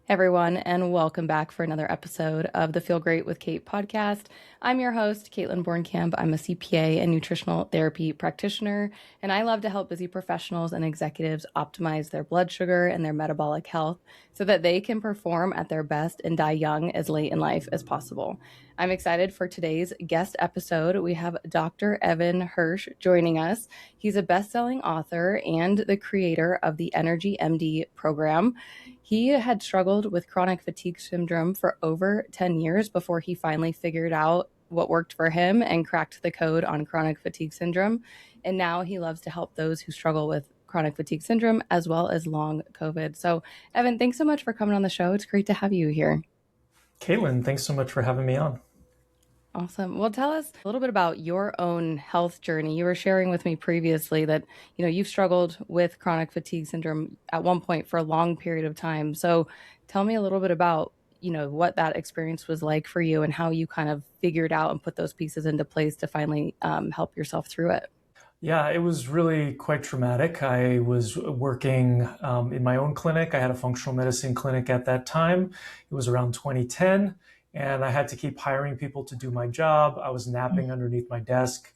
Everyone, and welcome back for another episode of the Feel Great with Kate podcast. I'm your host, Caitlin Bornkamp. I'm a CPA and nutritional therapy practitioner, and I love to help busy professionals and executives optimize their blood sugar and their metabolic health so that they can perform at their best and die young as late in life as possible. I'm excited for today's guest episode. We have Dr. Evan Hirsch joining us. He's a best-selling author and the creator of the Energy MD program. He had struggled with chronic fatigue syndrome for over 10 years before he finally figured out what worked for him and cracked the code on chronic fatigue syndrome. And now he loves to help those who struggle with chronic fatigue syndrome as well as long COVID. So, Evan, thanks so much for coming on the show. It's great to have you here. Caitlin, thanks so much for having me on. Awesome. Well, tell us a little bit about your own health journey. You were sharing with me previously that, you've struggled with chronic fatigue syndrome at one point for a long period of time. So tell me a little bit about, what that experience was like for you and how you kind of figured out and put those pieces into place to finally help yourself through it. Yeah, it was really quite traumatic. I was working in my own clinic. I had a functional medicine clinic at that time. It was around 2010, and I had to keep hiring people to do my job. I was napping underneath my desk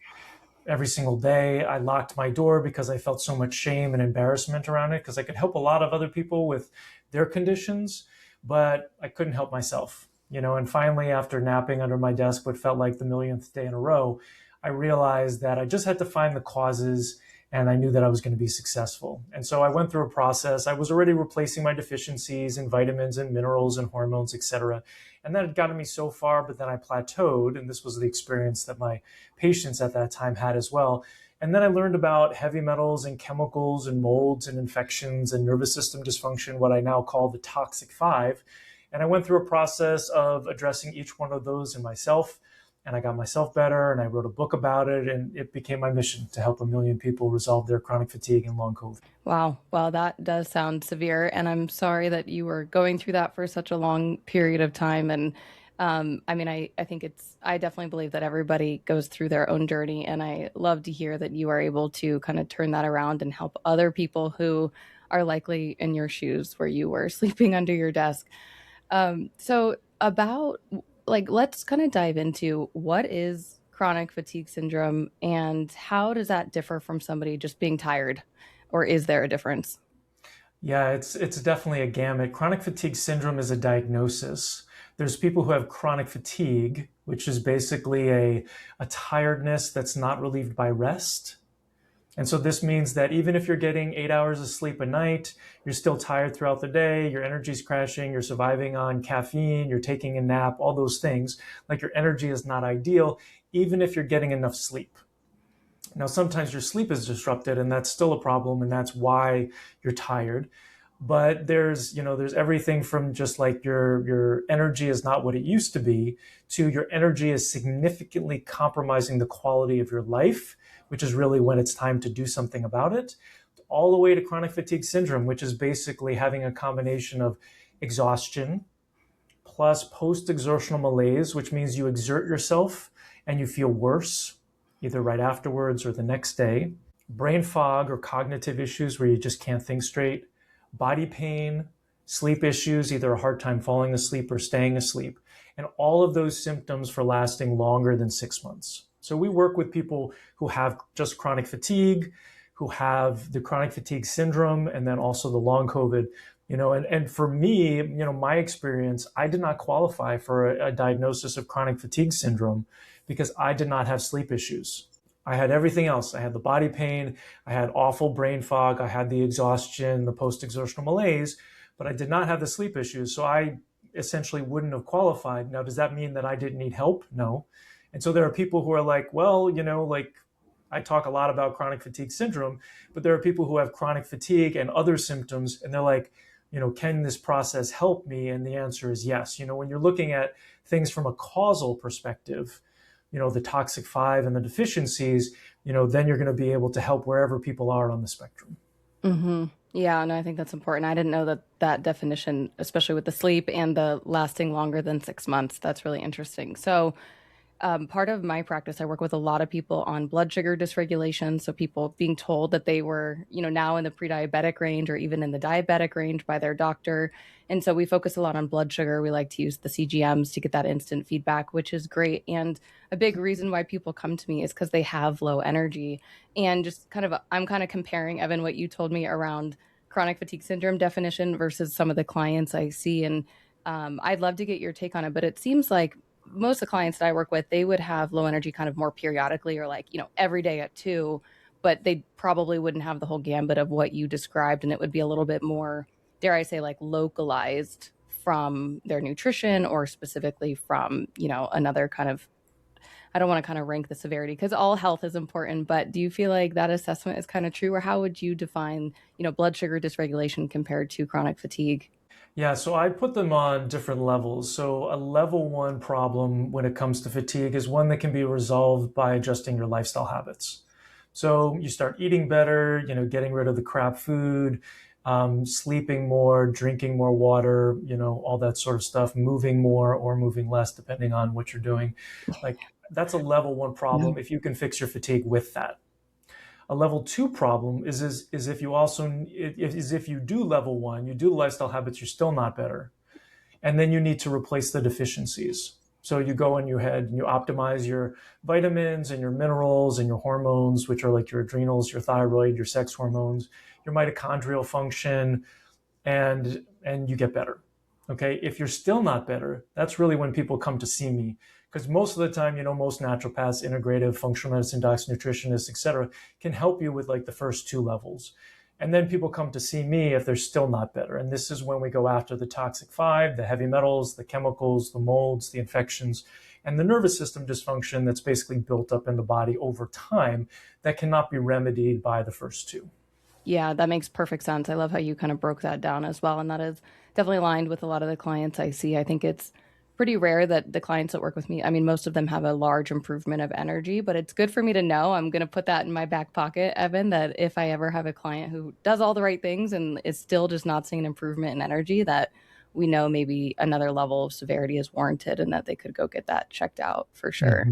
every single day. I locked my door because I felt so much shame and embarrassment around it because I could help a lot of other people with their conditions, but I couldn't help myself. And finally, after napping under my desk what felt like the millionth day in a row, I realized that I just had to find the causes, and I knew that I was going to be successful. And so I went through a process. I was already replacing my deficiencies in vitamins and minerals and hormones, et cetera. And that had gotten me so far, but then I plateaued. And this was the experience that my patients at that time had as well. And then I learned about heavy metals and chemicals and molds and infections and nervous system dysfunction, what I now call the toxic five. And I went through a process of addressing each one of those in myself. And I got myself better, and I wrote a book about it, and it became my mission to help 1 million people resolve their chronic fatigue and long COVID. Wow. Well, that does sound severe. And I'm sorry that you were going through that for such a long period of time. And I think I definitely believe that everybody goes through their own journey. And I love to hear that you are able to kind of turn that around and help other people who are likely in your shoes where you were sleeping under your desk. Let's kind of dive into what is chronic fatigue syndrome and how does that differ from somebody just being tired, or is there a difference? Yeah, it's definitely a gamut. Chronic fatigue syndrome is a diagnosis. There's people who have chronic fatigue, which is basically a tiredness that's not relieved by rest. And so this means that even if you're getting 8 hours of sleep a night, you're still tired throughout the day, your energy's crashing, you're surviving on caffeine, you're taking a nap, all those things. Like your energy is not ideal, even if you're getting enough sleep. Now, sometimes your sleep is disrupted, and that's still a problem, and that's why you're tired. But there's everything from just like your energy is not what it used to be, to your energy is significantly compromising the quality of your life, which is really when it's time to do something about it, all the way to chronic fatigue syndrome, which is basically having a combination of exhaustion plus post-exertional malaise, which means you exert yourself and you feel worse, either right afterwards or the next day, brain fog or cognitive issues where you just can't think straight, body pain, sleep issues, either a hard time falling asleep or staying asleep, and all of those symptoms for lasting longer than 6 months. So we work with people who have just chronic fatigue, who have the chronic fatigue syndrome, and then also the long COVID. And for me, my experience, I did not qualify for a diagnosis of chronic fatigue syndrome because I did not have sleep issues. I had everything else. I had the body pain, I had awful brain fog, I had the exhaustion, the post-exertional malaise, but I did not have the sleep issues. So I essentially wouldn't have qualified. Now, does that mean that I didn't need help? No. And so there are people who are like, well, I talk a lot about chronic fatigue syndrome, but there are people who have chronic fatigue and other symptoms, and they're like, can this process help me? And the answer is yes. When you're looking at things from a causal perspective, the toxic five and the deficiencies, then you're going to be able to help wherever people are on the spectrum. Mm-hmm. Yeah, no, I think that's important. I didn't know that definition, especially with the sleep and the lasting longer than 6 months. That's really interesting. So part of my practice, I work with a lot of people on blood sugar dysregulation. So people being told that they were, now in the pre-diabetic range or even in the diabetic range by their doctor. And so we focus a lot on blood sugar. We like to use the CGMs to get that instant feedback, which is great. And a big reason why people come to me is because they have low energy. And just I'm kind of comparing, Evan, what you told me around chronic fatigue syndrome definition versus some of the clients I see. And I'd love to get your take on it, but it seems like most of the clients that I work with, they would have low energy kind of more periodically or like, every day at 2, but they probably wouldn't have the whole gambit of what you described. And it would be a little bit more, dare I say, like localized from their nutrition or specifically from, another kind of, I don't want to kind of rank the severity because all health is important, but do you feel like that assessment is kind of true, or how would you define, blood sugar dysregulation compared to chronic fatigue? Yeah, so I put them on different levels. So a level one problem when it comes to fatigue is one that can be resolved by adjusting your lifestyle habits. So you start eating better, getting rid of the crap food, sleeping more, drinking more water, all that sort of stuff, moving more or moving less, depending on what you're doing. Like that's a level one Yeah. problem if you can fix your fatigue with that. A level two problem is if you also is if you do level one, you do the lifestyle habits, you're still not better, and then you need to replace the deficiencies. So you go in your head and you optimize your vitamins and your minerals and your hormones, which are like your adrenals, your thyroid, your sex hormones, your mitochondrial function, and you get better. Okay, if you're still not better, that's really when people come to see me, because most of the time, most naturopaths, integrative, functional medicine docs, nutritionists, etc., can help you with like the first two levels. And then people come to see me if they're still not better. And this is when we go after the toxic five, the heavy metals, the chemicals, the molds, the infections, and the nervous system dysfunction that's basically built up in the body over time that cannot be remedied by the first two. Yeah, that makes perfect sense. I love how you kind of broke that down as well. And that is definitely aligned with a lot of the clients I see. I think it's pretty rare that the clients that work with me, I mean, most of them have a large improvement of energy, but it's good for me to know. I'm going to put that in my back pocket, Evan, that if I ever have a client who does all the right things and is still just not seeing an improvement in energy, that we know maybe another level of severity is warranted and that they could go get that checked out for sure.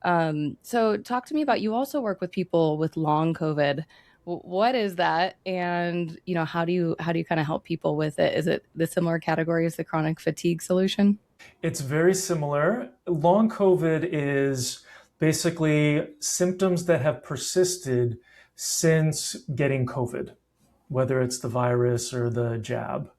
Mhm. So talk to me about, you also work with people with long COVID. What is that? And, how do you kind of help people with it? Is it the similar category as the chronic fatigue solution? It's very similar. Long COVID is basically symptoms that have persisted since getting COVID, whether it's the virus or the jab.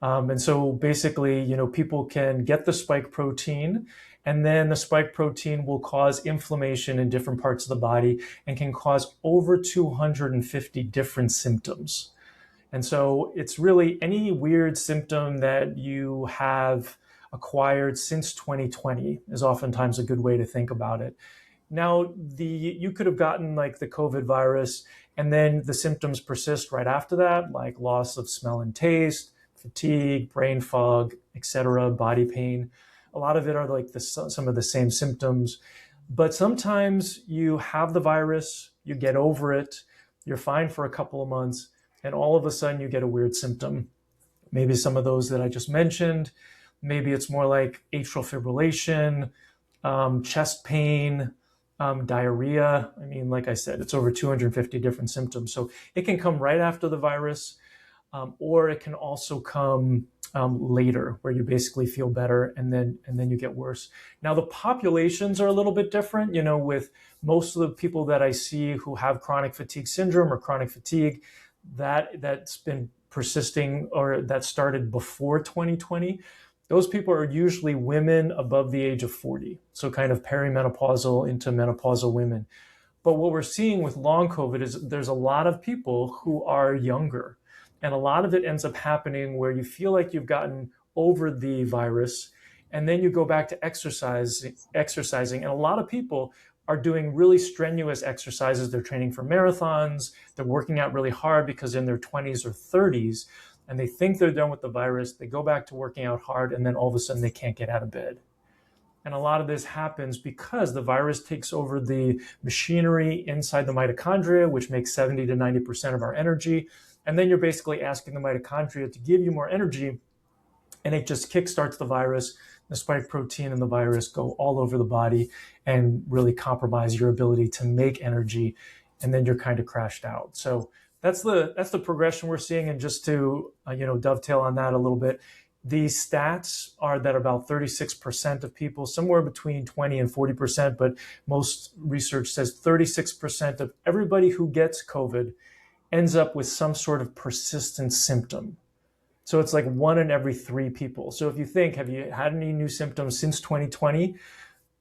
And so basically, people can get the spike protein, and then the spike protein will cause inflammation in different parts of the body and can cause over 250 different symptoms. And so it's really any weird symptom that you have acquired since 2020 is oftentimes a good way to think about it. Now, you could have gotten like the COVID virus, and then the symptoms persist right after that, like loss of smell and taste, fatigue, brain fog, etc., body pain. A lot of it are like some of the same symptoms. But sometimes you have the virus, you get over it, you're fine for a couple of months, and all of a sudden you get a weird symptom. Maybe some of those that I just mentioned. Maybe it's more like atrial fibrillation, chest pain, diarrhea. I mean, like I said, it's over 250 different symptoms. So it can come right after the virus, or it can also come later, where you basically feel better and then you get worse. Now the populations are a little bit different. With most of the people that I see who have chronic fatigue syndrome or chronic fatigue, that's been persisting or that started before 2020. Those people are usually women above the age of 40, so kind of perimenopausal into menopausal women. But what we're seeing with long COVID is there's a lot of people who are younger. And a lot of it ends up happening where you feel like you've gotten over the virus, and then you go back to exercising. And a lot of people are doing really strenuous exercises. They're training for marathons. They're working out really hard because in their 20s or 30s, and they think they're done with the virus. They go back to working out hard, and then all of a sudden they can't get out of bed. And a lot of this happens because the virus takes over the machinery inside the mitochondria, which makes 70 to 90% of our energy. And then you're basically asking the mitochondria to give you more energy, and it just kickstarts the virus. The spike protein and the virus go all over the body and really compromise your ability to make energy, and then you're kind of crashed out. So that's the progression we're seeing. And just to dovetail on that a little bit, the stats are that about 36% of people, somewhere between 20 and 40%, but most research says 36% of everybody who gets COVID ends up with some sort of persistent symptom. So it's like 1 in every 3 people. So if you think, have you had any new symptoms since 2020?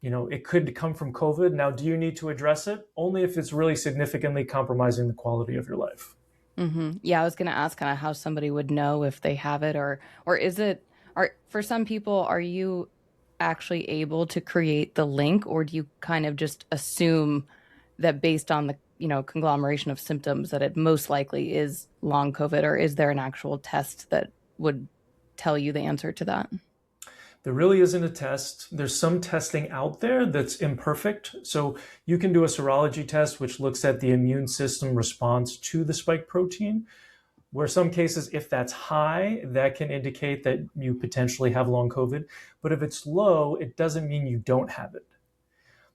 It could come from COVID. Now, do you need to address it? Only if it's really significantly compromising the quality of your life. Yeah, I was going to ask kind of how somebody would know if they have it, or is it, are for some people, are you actually able to create the link, or do you kind of just assume that based on the, conglomeration of symptoms that it most likely is long COVID, or is there an actual test that would tell you the answer to that? There really isn't a test. There's some testing out there that's imperfect. So you can do a serology test, which looks at the immune system response to the spike protein, where some cases, if that's high, that can indicate that you potentially have long COVID. But if it's low, it doesn't mean you don't have it.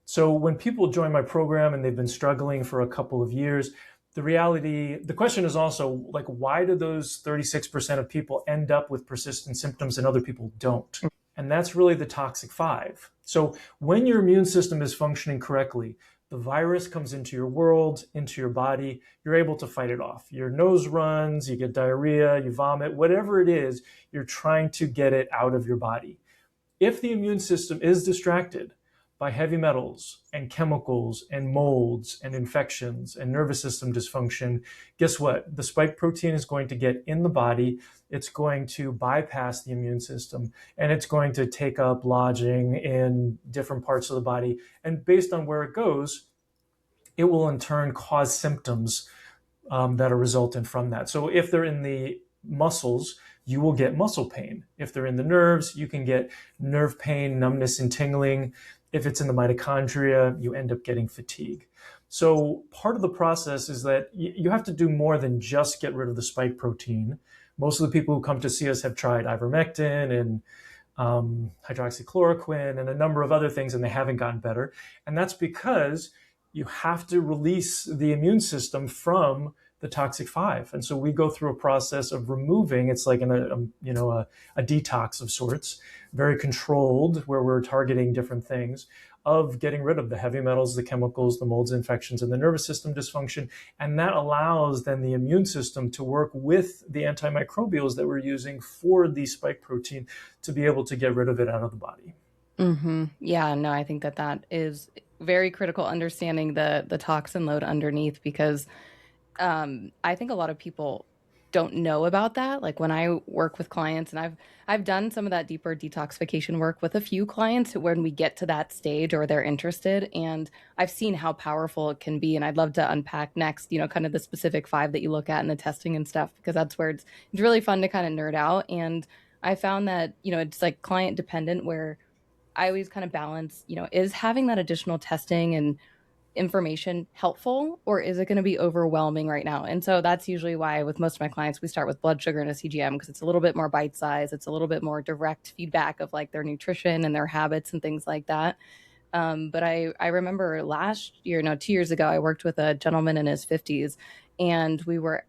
So when people join my program and they've been struggling for a couple of years, the question is also like, why do those 36% of people end up with persistent symptoms and other people don't? And that's really the toxic 5. So when your immune system is functioning correctly, the virus comes into your world, into your body, you're able to fight it off. Your nose runs, you get diarrhea, you vomit, whatever it is, you're trying to get it out of your body. If the immune system is distracted by heavy metals and chemicals and molds and infections and nervous system dysfunction, guess what? The spike protein is going to get in the body. It's going to bypass the immune system, and it's going to take up lodging in different parts of the body. And based on where it goes, it will in turn cause symptoms that are resultant from that. So if they're in the muscles, you will get muscle pain. If they're in the nerves, you can get nerve pain, numbness, and tingling. If it's in the mitochondria, you end up getting fatigue. So part of the process is that you have to do more than just get rid of the spike protein. Most of the people who come to see us have tried ivermectin and hydroxychloroquine and a number of other things, and they haven't gotten better. And that's because you have to release the immune system from the toxic 5. And so we go through a process of removing, it's like a detox of sorts, very controlled, where we're targeting different things, of getting rid of the heavy metals, the chemicals, the molds, infections, and the nervous system dysfunction. And that allows then the immune system to work with the antimicrobials that we're using for the spike protein to be able to get rid of it out of the body. Yeah, no, I think that is very critical, understanding the toxin load underneath, because I think a lot of people don't know about that. Like when I work with clients, and I've done some of that deeper detoxification work with a few clients when we get to that stage or they're interested, and I've seen how powerful it can be. And I'd love to unpack next, kind of the specific 5 that you look at in the testing and stuff, because that's where it's really fun to kind of nerd out. And I found that, it's like client dependent, where I always kind of balance, is having that additional testing and information helpful, or is it going to be overwhelming right now? And so that's usually why with most of my clients, we start with blood sugar and a CGM, because it's a little bit more bite size. It's a little bit more direct feedback of like their nutrition and their habits and things like that. But I remember last year, no, 2 years ago, I worked with a gentleman in his 50s, and we were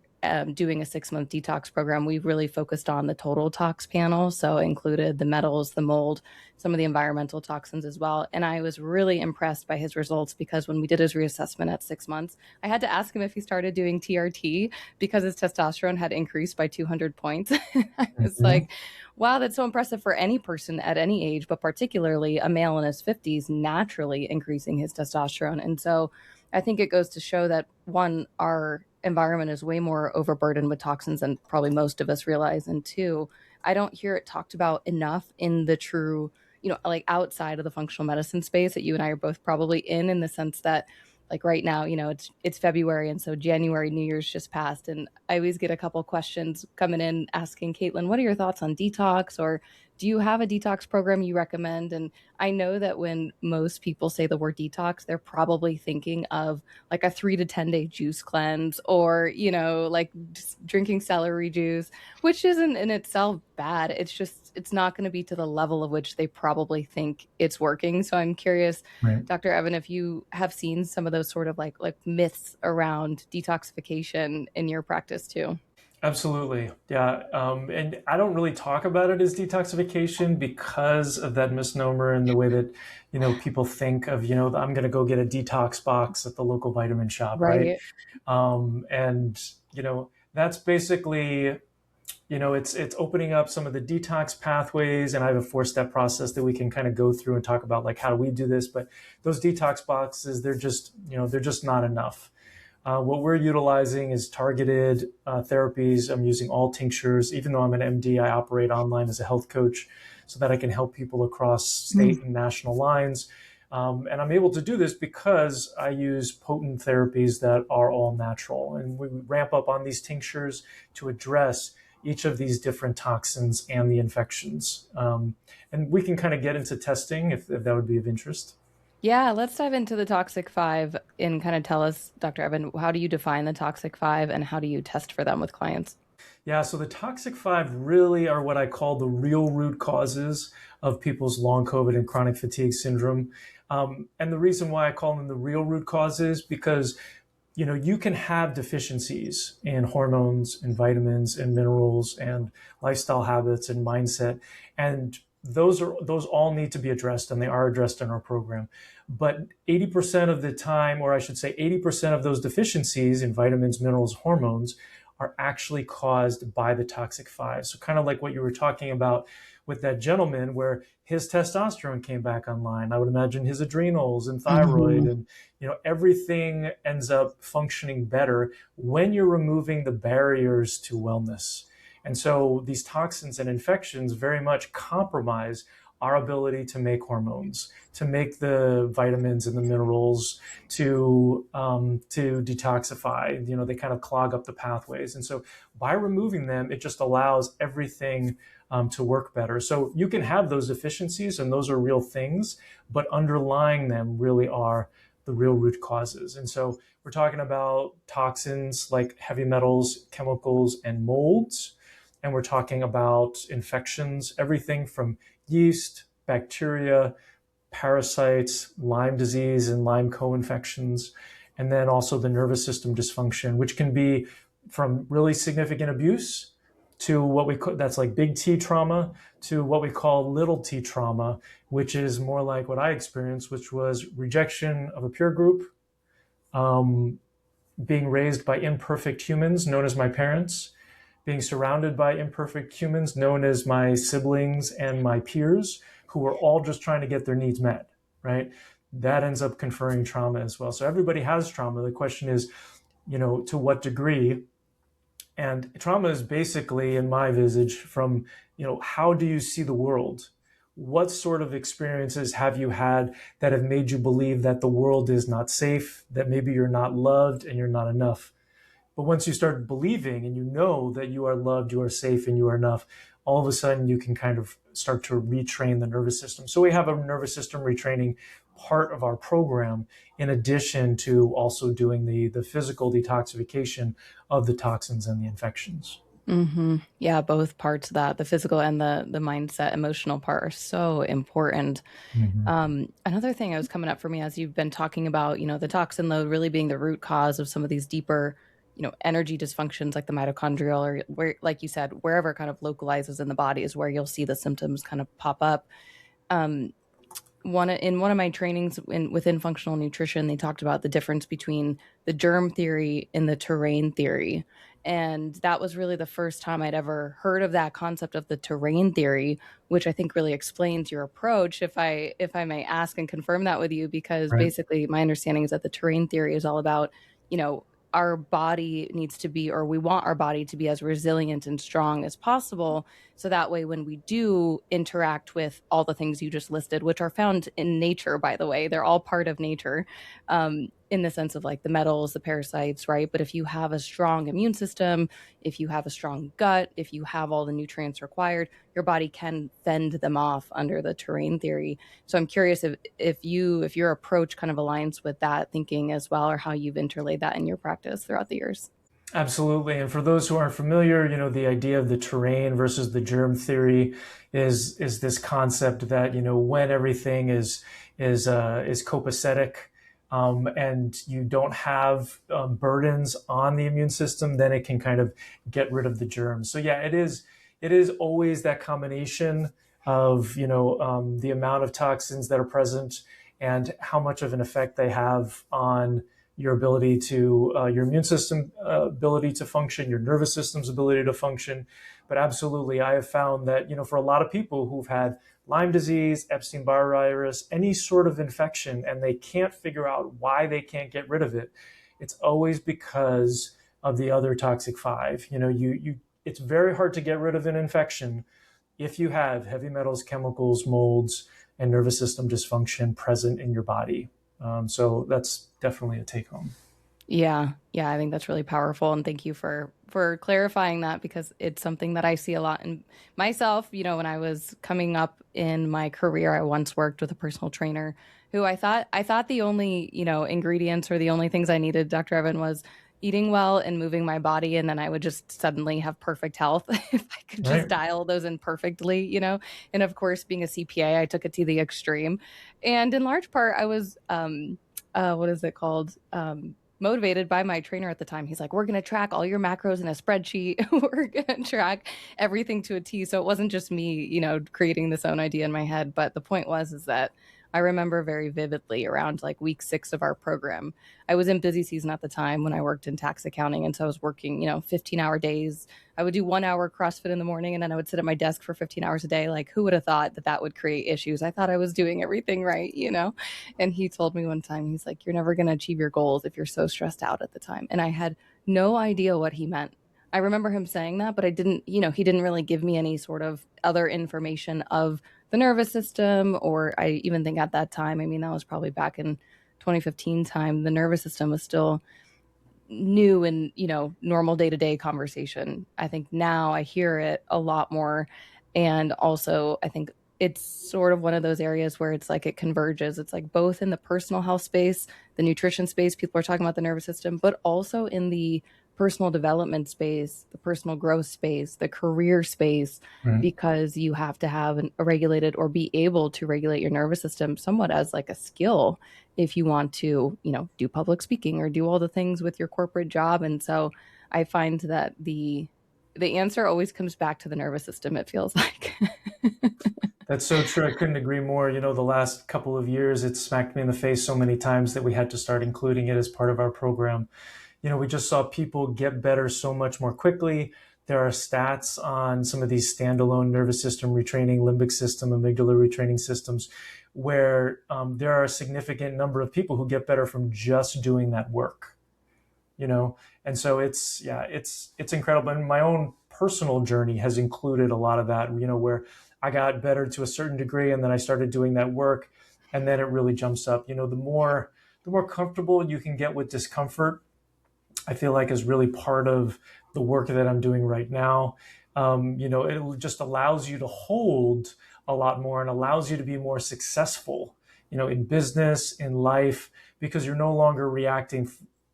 doing a 6-month detox program. We really focused on the total tox panel, so included the metals, the mold, some of the environmental toxins as well. And I was really impressed by his results, because when we did his reassessment at 6 months, I had to ask him if he started doing TRT, because his testosterone had increased by 200 points. I was like, wow, that's so impressive for any person at any age, but particularly a male in his 50s, naturally increasing his testosterone. And so I think it goes to show that, one, our environment is way more overburdened with toxins than probably most of us realize. And 2, I don't hear it talked about enough in the true, like outside of the functional medicine space that you and I are both probably in the sense that, like right now, it's February, and so January, New Year's just passed, and I always get a couple questions coming in asking, Caitlin, what are your thoughts on detox, or Do you have a detox program you recommend? And I know that when most people say the word detox, they're probably thinking of like a 3 to 10 day juice cleanse, or, like just drinking celery juice, which isn't in itself bad. It's just, it's not going to be to the level of which they probably think it's working. So I'm curious, Right. Dr. Evan, if you have seen some of those sort of like myths around detoxification in your practice too. Absolutely. Yeah. And I don't really talk about it as detoxification because of that misnomer and the way that, people think of, I'm going to go get a detox box at the local vitamin shop, right? Right. And, that's basically, it's opening up some of the detox pathways. And I have a 4-step process that we can kind of go through and talk about, like, how do we do this? But those detox boxes, they're just not enough. What we're utilizing is targeted therapies. I'm using all tinctures. Even though I'm an MD, I operate online as a health coach so that I can help people across state and national lines. And I'm able to do this because I use potent therapies that are all natural. And we ramp up on these tinctures to address each of these different toxins and the infections. And we can kind of get into testing if that would be of interest. Yeah, let's dive into the toxic five and kind of tell us, Dr. Evan, how do you define the toxic five and how do you test for them with clients? Yeah, so the toxic five really are what I call the real root causes of people's long COVID and chronic fatigue syndrome. And the reason why I call them the real root causes because you can have deficiencies in hormones and vitamins and minerals and lifestyle habits and mindset, and those all need to be addressed, and they are addressed in our program. But 80% of the time, or I should say 80% of those deficiencies in vitamins, minerals, hormones are actually caused by the toxic five. So kind of like what you were talking about with that gentleman where his testosterone came back online. I would imagine his adrenals and thyroid Mhm. and everything ends up functioning better when you're removing the barriers to wellness. And so these toxins and infections very much compromise our ability to make hormones, to make the vitamins and the minerals, to detoxify. They kind of clog up the pathways, and so by removing them, it just allows everything to work better. So you can have those deficiencies, and those are real things, but underlying them really are the real root causes. And so we're talking about toxins like heavy metals, chemicals, and molds. And we're talking about infections, everything from yeast, bacteria, parasites, Lyme disease and Lyme co-infections, and then also the nervous system dysfunction, which can be from really significant abuse to what we call, that's like big T trauma, to what we call little t trauma, which is more like what I experienced, which was rejection of a peer group, um, being raised by imperfect humans known as my parents, being surrounded by imperfect humans known as my siblings and my peers, who are all just trying to get their needs met, right? That ends up conferring trauma as well. So everybody has trauma. The question is, to what degree? And trauma is basically, in my visage, from, how do you see the world? What sort of experiences have you had that have made you believe that the world is not safe, that maybe you're not loved and you're not enough? But once you start believing and you know that you are loved, you are safe, and you are enough, all of a sudden you can kind of start to retrain the nervous system. So we have a nervous system retraining part of our program in addition to also doing the physical detoxification of the toxins and the infections. Yeah, both parts of that, the physical and the mindset, emotional part are so important. Mhm. Another thing that was coming up for me as you've been talking about, the toxin load really being the root cause of some of these deeper, energy dysfunctions like the mitochondrial, or where, like you said, wherever it kind of localizes in the body is where you'll see the symptoms kind of pop up. Um, one of my trainings within functional nutrition, they talked about the difference between the germ theory and the terrain theory. And that was really the first time I'd ever heard of that concept of the terrain theory, which I think really explains your approach. If I may ask and confirm that with you, because Right. basically my understanding is that the terrain theory is all about, our body needs to be, or we want our body to be as resilient and strong as possible. So that way, when we do interact with all the things you just listed, which are found in nature, by the way, they're all part of nature, in the sense of like the metals, the parasites, right? But if you have a strong immune system, if you have a strong gut, if you have all the nutrients required, your body can fend them off under the terrain theory. So I'm curious if your approach kind of aligns with that thinking as well, or how you've interlaid that in your practice throughout the years. Absolutely. And for those who aren't familiar, the idea of the terrain versus the germ theory is this concept that, when everything is copacetic, and you don't have burdens on the immune system, then it can kind of get rid of the germs. So yeah, it is always that combination of, the amount of toxins that are present and how much of an effect they have on your ability to your immune system ability to function, your nervous system's ability to function. But absolutely, I have found that for a lot of people who've had Lyme disease, Epstein-Barr virus, any sort of infection, and they can't figure out why they can't get rid of it, it's always because of the other toxic five. It's very hard to get rid of an infection if you have heavy metals, chemicals, molds, and nervous system dysfunction present in your body. So that's definitely a take home. Yeah, I think that's really powerful, and thank you for clarifying that, because it's something that I see a lot in myself. When I was coming up in my career, I once worked with a personal trainer who I thought the only ingredients or the only things I needed, Dr. Evan, was eating well and moving my body, and then I would just suddenly have perfect health if I could just Right. dial those in perfectly. And of course, being a CPA, I took it to the extreme, and in large part, I was what is it called? Motivated by my trainer at the time. He's like, we're going to track all your macros in a spreadsheet. We're going to track everything to a T. So it wasn't just me, creating this own idea in my head. But the point is that I remember very vividly around like week 6 of our program. I was in busy season at the time when I worked in tax accounting. And so I was working, 15-hour days. I would do 1 hour CrossFit in the morning, and then I would sit at my desk for 15 hours a day. Like, who would have thought that would create issues? I thought I was doing everything right. And he told me one time, he's like, you're never going to achieve your goals if you're so stressed out at the time. And I had no idea what he meant. I remember him saying that, but I didn't, he didn't really give me any sort of other information of the nervous system, or I even think at that time, I mean, that was probably back in 2015 time, the nervous system was still new and, normal day-to-day conversation. I think now I hear it a lot more. And also I think it's sort of one of those areas where it's like it converges. It's like both in the personal health space, the nutrition space, people are talking about the nervous system, but also in the personal development space, the personal growth space, the career space, Right. because you have to have a regulated or be able to regulate your nervous system somewhat as like a skill if you want to, do public speaking or do all the things with your corporate job. And so I find that the answer always comes back to the nervous system, it feels like. That's so true. I couldn't agree more. The last couple of years, it smacked me in the face so many times that we had to start including it as part of our program. We just saw people get better so much more quickly. There are stats on some of these standalone nervous system retraining, limbic system, amygdala retraining systems, where there are a significant number of people who get better from just doing that work. And so it's incredible. And my own personal journey has included a lot of that, where I got better to a certain degree, and then I started doing that work, and then it really jumps up. The more comfortable you can get with discomfort, I feel like is really part of the work that I'm doing right now. It just allows you to hold a lot more and allows you to be more successful, in business, in life, because you're no longer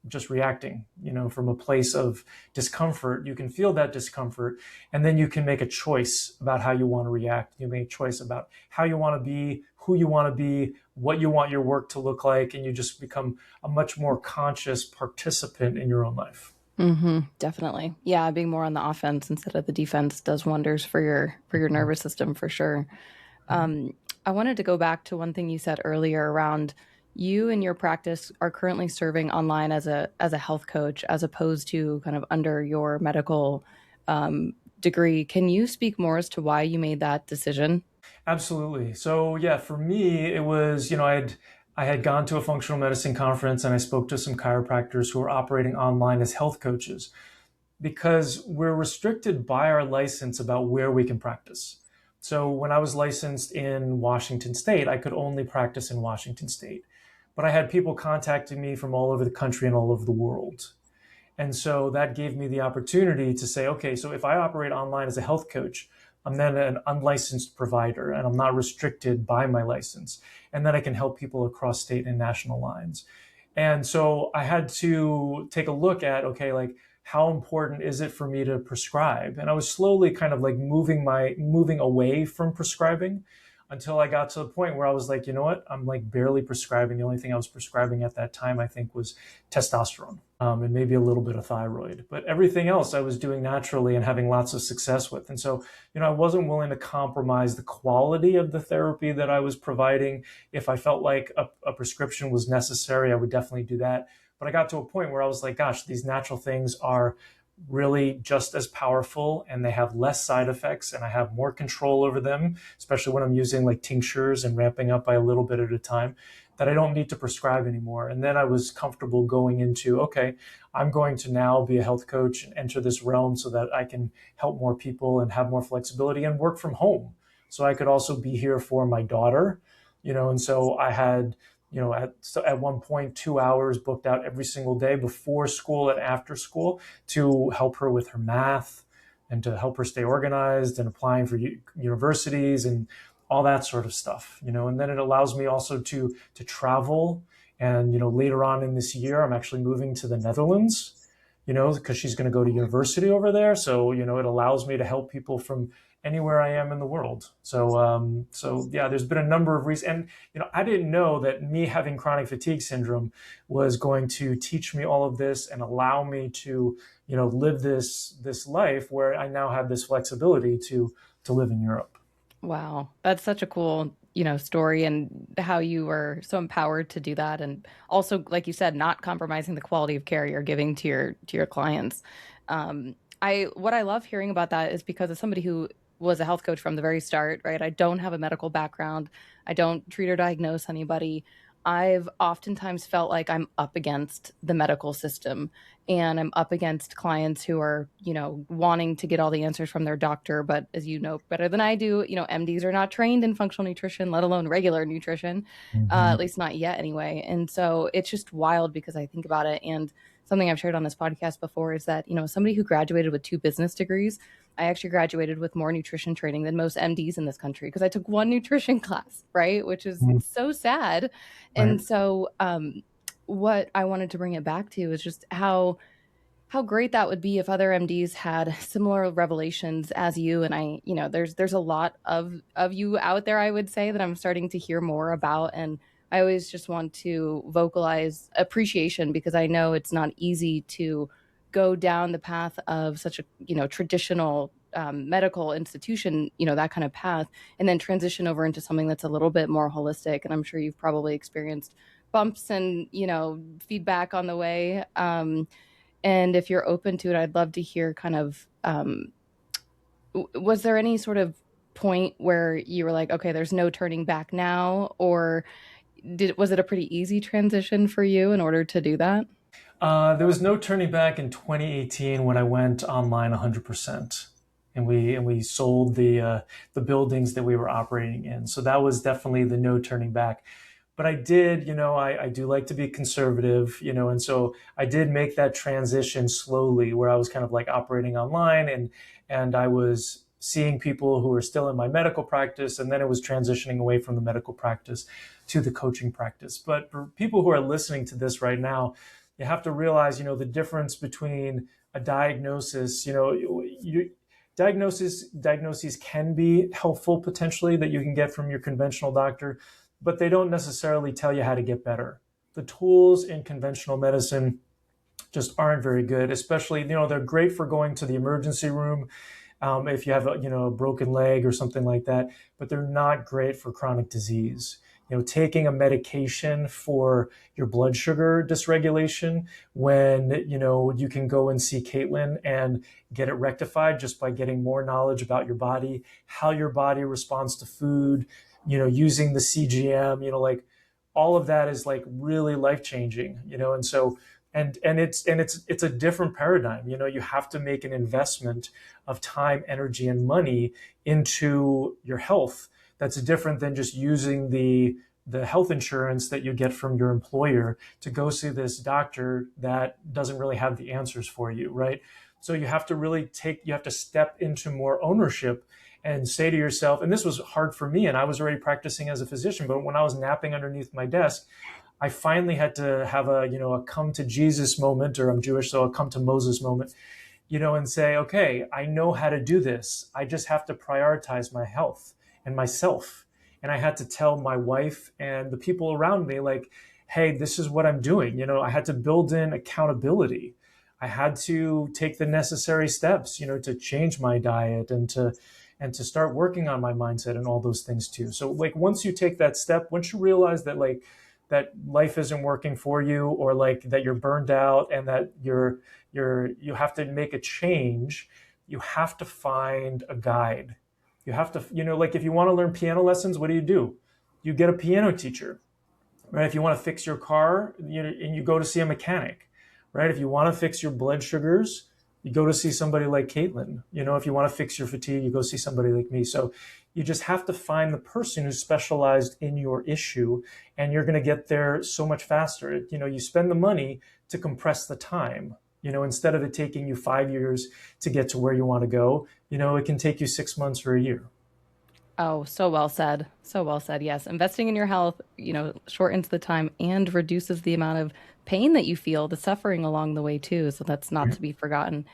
just reacting, from a place of discomfort. You can feel that discomfort, and then you can make a choice about how you want to react. You make a choice about how you want to be, who you want to be, what you want your work to look like, and you just become a much more conscious participant in your own life. Definitely. Yeah, being more on the offense instead of the defense does wonders for your nervous system, for sure. I wanted to go back to one thing you said earlier around you and your practice are currently serving online as a health coach, as opposed to kind of under your medical degree. Can you speak more as to why you made that decision? Absolutely. So yeah, for me, it was, I had gone to a functional medicine conference, and I spoke to some chiropractors who were operating online as health coaches. because we're restricted by our license about where we can practice. So when I was licensed in Washington State, I could only practice in Washington State. But I had people contacting me from all over the country and all over the world. And so that gave me the opportunity to say, okay, so if I operate online as a health coach, I'm then an unlicensed provider and I'm not restricted by my license. And then I can help people across state and national lines. And so I had to take a look at, okay, like how important is it for me to prescribe? And I was slowly kind of like moving away from prescribing until I got to the point where I was like, you know what? I'm like barely prescribing. The only thing I was prescribing at that time, I think, was testosterone, and maybe a little bit of thyroid. But everything else I was doing naturally and having lots of success with. And so, I wasn't willing to compromise the quality of the therapy that I was providing. If I felt like a prescription was necessary, I would definitely do that. But I got to a point where I was like, gosh, these natural things are really just as powerful and they have less side effects and I have more control over them, especially when I'm using like tinctures and ramping up by a little bit at a time, that I don't need to prescribe anymore. And then I was comfortable going into, okay, I'm going to now be a health coach and enter this realm so that I can help more people and have more flexibility and work from home. So I could also be here for my daughter, and so I had at one point 2 hours booked out every single day before school and after school to help her with her math and to help her stay organized and applying for universities and all that sort of stuff. And then it allows me also to travel. And later on in this year, I'm actually moving to the Netherlands, because she's going to go to university over there. So it allows me to help people from anywhere I am in the world. So yeah, there's been a number of reasons. And I didn't know that me having chronic fatigue syndrome was going to teach me all of this and allow me to live this life where I now have this flexibility to live in Europe. Wow, that's such a cool, story, and how you were so empowered to do that, and also, like you said, not compromising the quality of care you're giving to your clients. I what I love hearing about that is because as somebody who was a health coach from the very start, right? I don't have a medical background. I don't treat or diagnose anybody. I've oftentimes felt like I'm up against the medical system and I'm up against clients who are, wanting to get all the answers from their doctor. But as you know better than I do, MDs are not trained in functional nutrition, let alone regular nutrition, Mm-hmm. at least not yet anyway. And so it's just wild because I think about it. And something I've shared on this podcast before is that, somebody who graduated with 2 business degrees, I actually graduated with more nutrition training than most MDs in this country because I took one nutrition class, right? Which is so sad. Right. And so what I wanted to bring it back to is just how great that would be if other MDs had similar revelations as you. And I, there's a lot of you out there, I would say, that I'm starting to hear more about. And I always just want to vocalize appreciation because I know it's not easy to go down the path of such a, traditional medical institution, that kind of path, and then transition over into something that's a little bit more holistic. And I'm sure you've probably experienced bumps and, feedback on the way. And if you're open to it, I'd love to hear kind of, was there any sort of point where you were like, okay, there's no turning back now? Or was it a pretty easy transition for you in order to do that? There was no turning back in 2018 when I went online 100%, and we sold the buildings that we were operating in. So that was definitely the no turning back. But I did, I do like to be conservative, and so I did make that transition slowly, where I was kind of like operating online, and I was seeing people who were still in my medical practice, and then it was transitioning away from the medical practice to the coaching practice. But for people who are listening to this right now, you have to realize, the difference between a diagnosis, diagnoses can be helpful potentially that you can get from your conventional doctor, but they don't necessarily tell you how to get better. The tools in conventional medicine just aren't very good, especially, they're great for going to the emergency room if you have a broken leg or something like that, but they're not great for chronic disease. Taking a medication for your blood sugar dysregulation when, you can go and see Caitlin and get it rectified just by getting more knowledge about your body, how your body responds to food, using the CGM, like all of that is like really life changing, and so And it's a different paradigm. You have to make an investment of time, energy, and money into your health. That's different than just using the health insurance that you get from your employer to go see this doctor that doesn't really have the answers for you, right? So you have to you have to step into more ownership and say to yourself, and this was hard for me, and I was already practicing as a physician, but when I was napping underneath my desk, I finally had to have a come to Jesus moment, or I'm Jewish, so a come to Moses moment, and say, okay, I know how to do this. I just have to prioritize my health and myself. And I had to tell my wife and the people around me, like, hey, this is what I'm doing. I had to build in accountability. I had to take the necessary steps, to change my diet and to start working on my mindset and all those things too. So like once you take that step, once you realize that like that life isn't working for you, or like that you're burned out and that you have to make a change, you have to find a guide. You have to, like if you want to learn piano lessons, what do? You get a piano teacher, right? If you want to fix your car, and you go to see a mechanic, right? If you want to fix your blood sugars, you go to see somebody like Caitlin. If you want to fix your fatigue, you go see somebody like me. So you just have to find the person who's specialized in your issue, and you're going to get there so much faster. You spend the money to compress the time. Instead of it taking you 5 years to get to where you want to go, it can take you 6 months or a year. Oh, so well said. So well said. Yes. Investing in your health, shortens the time and reduces the amount of pain that you feel, the suffering along the way too. So that's not to be forgotten.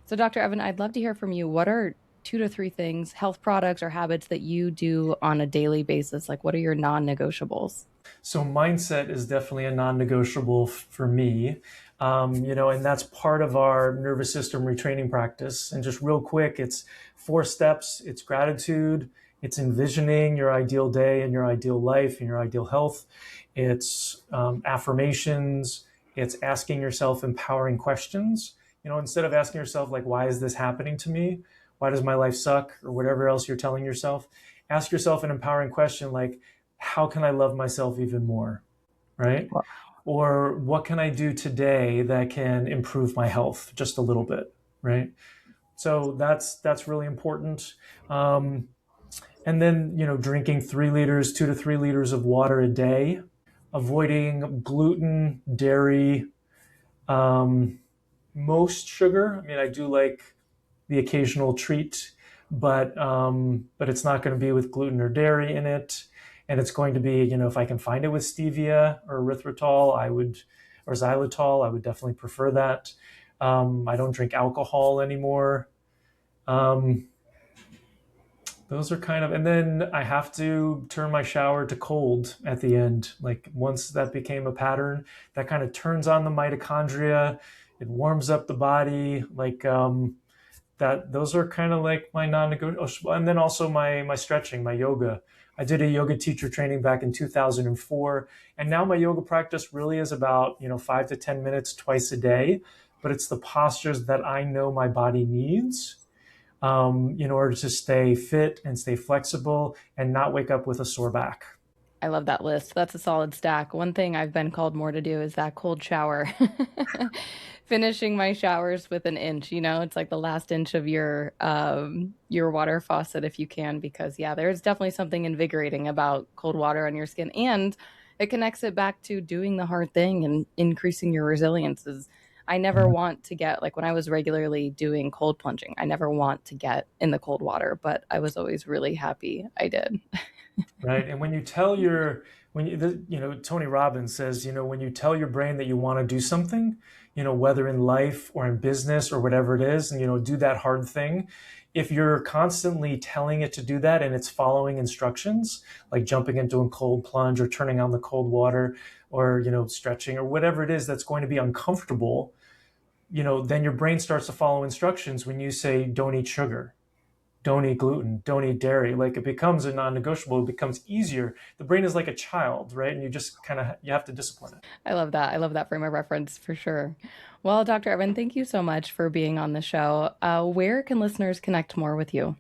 So, Dr. Evan, I'd love to hear from you. What are 2 to 3 things, health products or habits that you do on a daily basis? Like, what are your non-negotiables? So mindset is definitely a non-negotiable for me. And that's part of our nervous system retraining practice. And just real quick, it's 4 steps. It's gratitude. It's envisioning your ideal day and your ideal life and your ideal health. It's affirmations. It's asking yourself empowering questions. Instead of asking yourself, like, why is this happening to me? Why does my life suck? Or whatever else you're telling yourself, ask yourself an empowering question like, how can I love myself even more? Right? Well, Or what can I do today that can improve my health just a little bit? Right? So that's really important. And then, drinking 3 liters, 2 to 3 liters of water a day, avoiding gluten, dairy, um, most sugar. I mean, I do like the occasional treat, but it's not going to be with gluten or dairy in it, and it's going to be, if I can find it with stevia or erythritol, or xylitol, I would definitely prefer that. I don't drink alcohol anymore. Um, those are kind of, and then I have to turn my shower to cold at the end. Like once that became a pattern, that kind of turns on the mitochondria. It warms up the body. Like that, those are kind of like my non-negotiable. And then also my stretching, my yoga. I did a yoga teacher training back in 2004, and now my yoga practice really is about 5 to 10 minutes twice a day. But it's the postures that I know my body needs, in order to stay fit and stay flexible and not wake up with a sore back. I love that list. That's a solid stack. One thing I've been called more to do is that cold shower. Finishing my showers with an inch, it's like the last inch of your water faucet if you can, because yeah, there's definitely something invigorating about cold water on your skin, and it connects it back to doing the hard thing and increasing your resilience. Is I never want to get, like, when I was regularly doing cold plunging, I never want to get in the cold water, but I was always really happy I did. Right. And when you tell your, when Tony Robbins says, when you tell your brain that you want to do something, whether in life or in business or whatever it is, and, do that hard thing, if you're constantly telling it to do that and it's following instructions, like jumping into a cold plunge or turning on the cold water or, stretching or whatever it is that's going to be uncomfortable, then your brain starts to follow instructions when you say, don't eat sugar, don't eat gluten, don't eat dairy. Like it becomes a non-negotiable. It becomes easier. The brain is like a child, right? And you just you have to discipline it. I love that. I love that frame of reference for sure. Well, Dr. Evan, thank you so much for being on the show. Where can listeners connect more with you?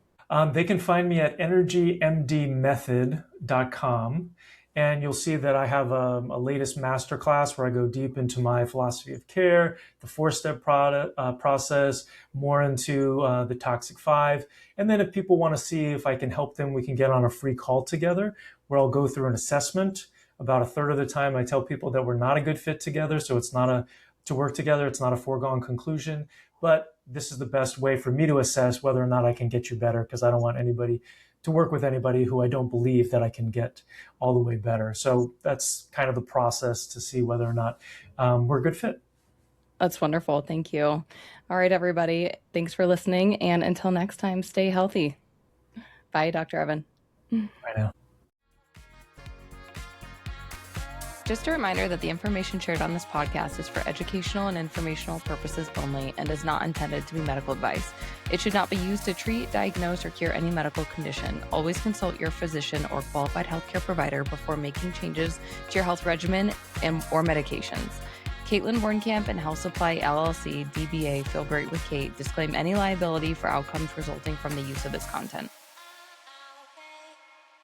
They can find me at energymdmethod.com. And you'll see that I have a latest masterclass where I go deep into my philosophy of care, the four-step process, more into the Toxic 5. And then if people want to see if I can help them, we can get on a free call together where I'll go through an assessment. About a third of the time, I tell people that we're not a good fit together. So it's not to work together. It's not a foregone conclusion. But this is the best way for me to assess whether or not I can get you better, because I don't want anybody to work with anybody who I don't believe that I can get all the way better. So that's kind of the process to see whether or not we're a good fit. That's wonderful. Thank you. All right, everybody. Thanks for listening. And until next time, stay healthy. Bye, Dr. Evan. Bye now. Just a reminder that the information shared on this podcast is for educational and informational purposes only and is not intended to be medical advice. It should not be used to treat, diagnose, or cure any medical condition. Always consult your physician or qualified healthcare provider before making changes to your health regimen or medications. Caitlin Bornkamp and Health Supply LLC, DBA Feel Great with Kate, disclaim any liability for outcomes resulting from the use of this content.